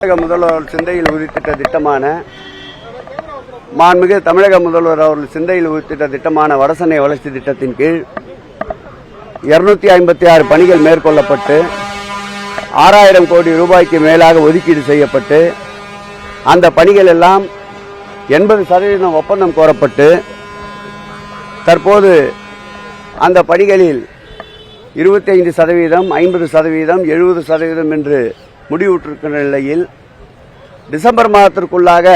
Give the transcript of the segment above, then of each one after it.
முதல்வர் சிந்தையில் உதித்திட்ட திட்டமான மாண்புமிகு தமிழக முதல்வர் அவர்கள் சிந்தையில் உதித்திட்ட திட்டமான வடசென்னை வளர்ச்சி திட்டத்தின் கீழ் 256 பணிகள் மேற்கொள்ளப்பட்டு 6000 கோடி ரூபாய்க்கு மேலாக ஒதுக்கீடு செய்யப்பட்டு அந்த பணிகள் எல்லாம் 80% ஒப்பந்தம் கோரப்பட்டு தற்போது அந்த பணிகளில் 25%, 50%, 70% என்று முடிவுற்றிருக்கின்ற நிலையில் டிசம்பர் மாதத்திற்குள்ளாக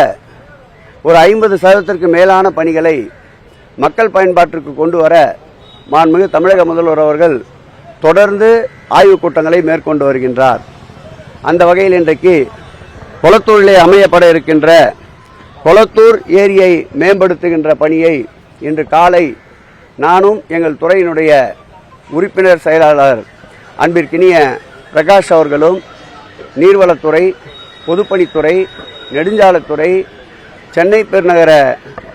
ஒரு 50%ற்கு மேலான பணிகளை மக்கள் பயன்பாட்டிற்கு கொண்டு வர மாண்புமிகு தமிழக முதல்வர் அவர்கள் தொடர்ந்து ஆய்வுக் கூட்டங்களை மேற்கொண்டு வருகின்றார். அந்த வகையில் இன்றைக்கு கொளத்தூரிலே அமையப்பட இருக்கின்ற கொளத்தூர் ஏரியை மேம்படுத்துகின்ற பணியை இன்று காலை நானும் எங்கள் துறையினுடைய உறுப்பினர் செயலாளர் அன்பிற்கினிய பிரகாஷ் அவர்களும் நீர்வளத்துறை, பொதுப்பணித்துறை, நெடுஞ்சாலைத்துறை, சென்னை பெருநகர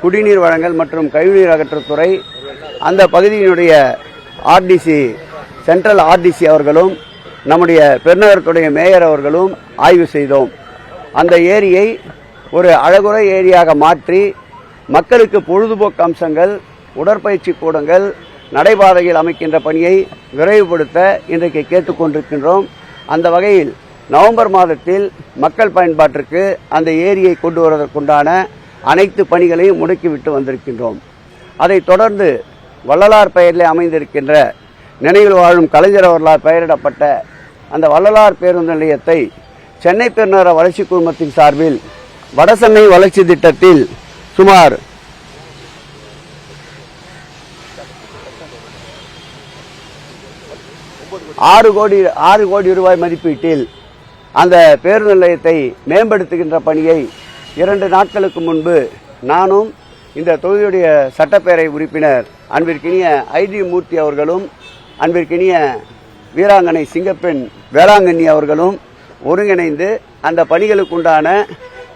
குடிநீர் வழங்கல் மற்றும் கழிவுநீர் அகற்றத்துறை, அந்த பகுதியினுடைய ஆர்டிசி, சென்ட்ரல் ஆர்டிசி அவர்களும் நம்முடைய பெருநகரத்துடைய மேயர் அவர்களும் ஆய்வு செய்தோம். அந்த ஏரியை ஒரு அழகுற ஏரியாக மாற்றி மக்களுக்கு பொழுதுபோக்கு அம்சங்கள், உடற்பயிற்சி கூடங்கள், நடைபாதையில் அமைக்கின்ற பணியை விரைவுபடுத்த இன்றைக்கு கேட்டுக்கொண்டிருக்கின்றோம். அந்த வகையில் நவம்பர் மாதத்தில் மக்கள் பயன்பாட்டிற்கு அந்த ஏரியை கொண்டு வருவதற்குண்டான அனைத்து பணிகளையும் முடுக்கிவிட்டு வந்திருக்கின்றோம். அதைத் தொடர்ந்து வள்ளலார் பெயரில் அமைந்திருக்கின்ற நினைவில் வாழும் கலைஞர் அவர்களால் பெயரிடப்பட்ட அந்த வள்ளலார் பேருந்து நிலையத்தை சென்னை பெருநகர வளர்ச்சி குழுமத்தின் சார்பில் வடசென்னை வளர்ச்சி திட்டத்தில் சுமார் 6 கோடி ரூபாய் மதிப்பீட்டில் அந்த பேருந்து நிலையத்தை மேம்படுத்துகின்ற பணியை 2 நாட்களுக்கு முன்பு நானும் இந்த தொகுதியுடைய சட்டப்பேரவை உறுப்பினர் அன்பிற்கினிய ஐடி மூர்த்தி அவர்களும் அன்பிற்கினிய வீராங்கனை சிங்கப்பெண் வேளாங்கண்ணி அவர்களும் ஒருங்கிணைந்து அந்த பணிகளுக்குண்டான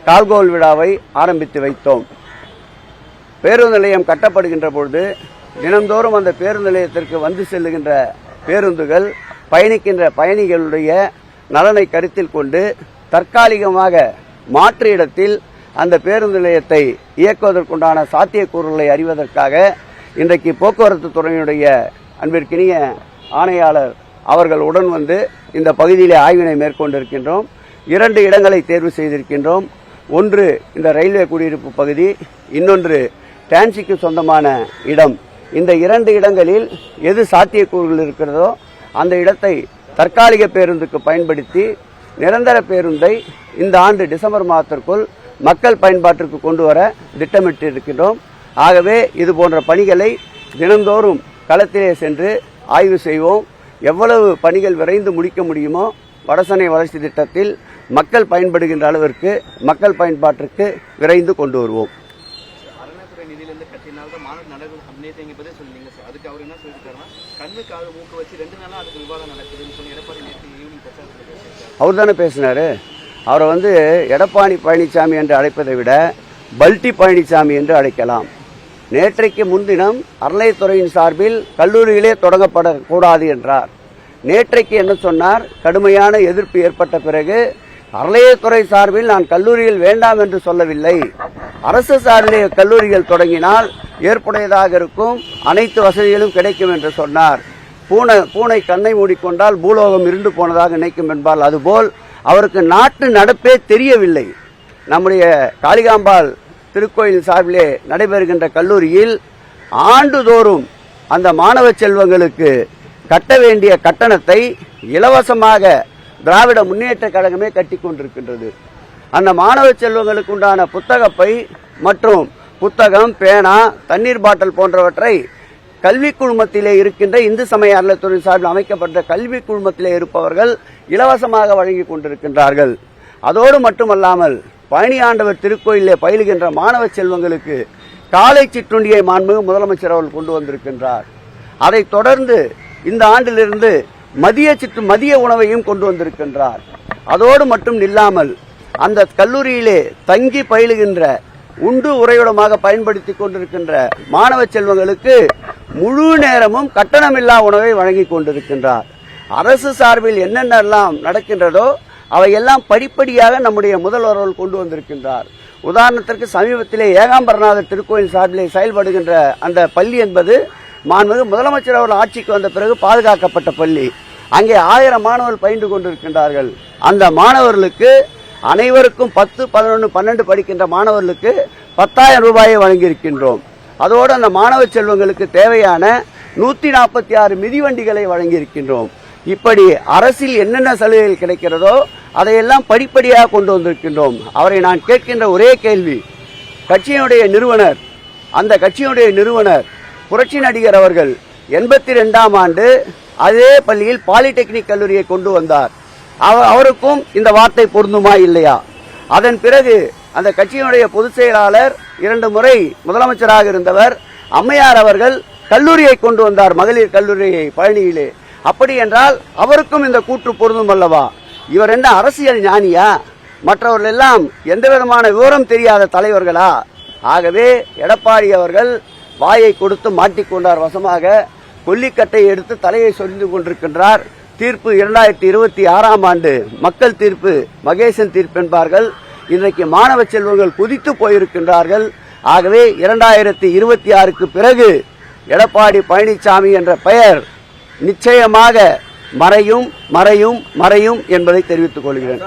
கால்கோல் விழாவை ஆரம்பித்து வைத்தோம். பேருந்து நிலையம் கட்டப்படுகின்ற பொழுது தினந்தோறும் அந்த பேருந்து நிலையத்திற்கு வந்து செல்லுகின்ற பேருந்துகள், பயணிக்கின்ற பயணிகளுடைய நலனை கருத்தில் கொண்டு தற்காலிகமாக மாற்று இடத்தில் அந்த பேருந்து நிலையத்தை இயக்குவதற்குண்டான சாத்தியக்கூறுகளை அறிவதற்காக இன்றைக்கு போக்குவரத்து துறையினுடைய அன்பிற்கினிய ஆணையாளர் அவர்கள் உடன் வந்து இந்த பகுதியிலே ஆய்வினை மேற்கொண்டிருக்கின்றோம். 2 இடங்களை தேர்வு செய்திருக்கின்றோம். ஒன்று இந்த ரயில்வே குடியிருப்பு பகுதி, இன்னொன்று டான்சிக்கு சொந்தமான இடம். இந்த 2 இடங்களில் எது சாத்தியக்கூறுகள் இருக்கிறதோ அந்த இடத்தை தற்காலிக பேருந்துக்கு பயன்படுத்தி நிரந்தர பேருந்தை இந்த ஆண்டு டிசம்பர் மாதத்திற்குள் மக்கள் பயன்பாட்டிற்கு கொண்டு வர திட்டமிட்டு இருக்கின்றோம். ஆகவே இது போன்ற பணிகளை தினந்தோறும் களத்திலே சென்று ஆய்வு செய்வோம். எவ்வளவு பணிகள் விரைந்து முடிக்க முடியுமோ வடசென்னை வளர்ச்சி திட்டத்தில் மக்கள் பயன்படுகின்ற அளவிற்கு மக்கள் பயன்பாட்டிற்கு விரைந்து கொண்டு வருவோம். அவர் தானே பேசினாரு. அவரை எடப்பாடி பழனிசாமி என்று அழைப்பதை விட பல்டி பழனிசாமி என்று அழைக்கலாம். நேற்றைக்கு முன்தினம் அறநிலையத்துறையின் சார்பில் கல்லூரிகளே தொடங்கப்படக்கூடாது என்றார். நேற்றைக்கு என்ன சொன்னார்? கடுமையான எதிர்ப்பு ஏற்பட்ட பிறகு அறநிலையத்துறை சார்பில் நான் கல்லூரிகள் வேண்டாம் என்று சொல்லவில்லை, அரசு சார்பிலே கல்லூரிகள் தொடங்கினால் ஏற்புடையதாக இருக்கும், அனைத்து வசதிகளும் கிடைக்கும் என்று சொன்னார். பூனை கண்ணை மூடிக்கொண்டால் பூலோகம் இருண்டு போனதாக நினைக்கும் என்பால் அதுபோல் அவருக்கு நாட்டு நடப்பே தெரியவில்லை. நம்முடைய காளிகாம்பாள் திருக்கோயில் சார்பிலே நடைபெறுகின்ற கல்லூரியில் ஆண்டுதோறும் அந்த மாணவ செல்வங்களுக்கு கட்ட வேண்டிய கட்டணத்தை இலவசமாக திராவிட முன்னேற்ற கழகமே கட்டி கொண்டிருக்கின்றது. அந்த மாணவ செல்வங்களுக்கு உண்டான புத்தகப்பை மற்றும் புத்தகம், பேனா, தண்ணீர் பாட்டில் போன்றவற்றை கல்வி குழுமத்திலே இருக்கின்ற இந்து சமய அறநிலையத்துறை சார்பில் அமைக்கப்பட்ட கல்வி குழுமத்திலே இருப்பவர்கள் இலவசமாக வழங்கி கொண்டிருக்கின்றார்கள். அதோடு மட்டுமல்லாமல் பழனியாண்டவர் திருக்கோயிலே பயிலுகின்ற மாணவ செல்வங்களுக்கு காலை சிற்றுண்டியை மாண்புமிகு முதலமைச்சர் அவர்கள் கொண்டு வந்திருக்கின்றார். அதைத் தொடர்ந்து இந்த ஆண்டிலிருந்து மதிய உணவையும் கொண்டு வந்திருக்கின்றார். அதோடு மட்டும் இல்லாமல் அந்த கல்லூரியிலே தங்கி பயிலுகின்ற உண்டு உறைவிடமாக பயன்படுத்திக் கொண்டிருக்கின்ற மாணவ செல்வங்களுக்கு முழு நேரமும் கட்டணமில்லா உணவை வழங்கி கொண்டிருக்கின்றார். அரசு சார்பில் என்னென்னலாம் நடக்கின்றதோ அவையெல்லாம் படிப்படியாக நம்முடைய முதல்வர்கள் கொண்டு வந்திருக்கின்றார். உதாரணத்திற்கு சமீபத்திலே ஏகாம்பரநாதர் திருக்கோயில் சார்பிலே செயல்படுகின்ற அந்த பள்ளி என்பது மாண்புமிகு முதலமைச்சர் அவர்கள் ஆட்சிக்கு வந்த பிறகு பாதுகாக்கப்பட்ட பள்ளி. அங்கே 1000 மாணவர்கள் பயின்று கொண்டிருக்கின்றார்கள். அந்த மாணவர்களுக்கு அனைவருக்கும் 10, 11, 12 படிக்கின்ற மாணவர்களுக்கு 10,000 ரூபாயை வழங்கியிருக்கின்றோம். அதோடு அந்த மாணவ செல்வங்களுக்கு தேவையான 146 மிதிவண்டிகளை வழங்கியிருக்கின்றோம். இப்படி அரசில் என்னென்ன சலுகைகள் கிடைக்கிறதோ அதையெல்லாம் படிப்படியாக கொண்டு வந்திருக்கின்றோம். அவரை நான் கேட்கின்ற ஒரே கேள்வி, கட்சியினுடைய நிறுவனர், அந்த கட்சியினுடைய நிறுவனர் புரட்சி நடிகர் அவர்கள் 82ஆம் ஆண்டு அதே பள்ளியில் பாலிடெக்னிக் கல்லூரியை கொண்டு வந்தார். அவருக்கும் இந்த வார்த்தை பொருந்துமா இல்லையா? அதன் பிறகு அந்த கட்சியினுடைய பொதுச் செயலாளர் 2 முறை முதலமைச்சராக இருந்தவர் அம்மையார் அவர்கள் கல்லூரியை கொண்டு வந்தார், மகளிர் கல்லூரியை பழனியிலே. அப்படி என்றால் அவருக்கும் இந்த கூற்று பொருந்தும் அல்லவா? இவர் என்ன அரசியல் ஞானியா? மற்றவர்கள் எல்லாம் எந்த விதமான விவரம் தெரியாத தலைவர்களா? ஆகவே எடப்பாடி அவர்கள் வாயை கொடுத்து மாட்டிக்கொண்டார் வசமாக. கொல்லிக்கட்டை எடுத்து தலையை சொரிந்து கொண்டிருக்கின்றார். தீர்ப்பு 2026ஆம் ஆண்டு மக்கள் தீர்ப்பு, மகேசன் தீர்ப்பு என்பார்கள். இன்றைக்கு மாணவ செல்வங்கள் குதித்து போயிருக்கின்றார்கள். ஆகவே 2026க்கு பிறகு எடப்பாடி பழனிசாமி என்ற பெயர் நிச்சயமாக மறையும் மறையும் மறையும் என்பதை தெரிவித்துக் கொள்கிறேன்.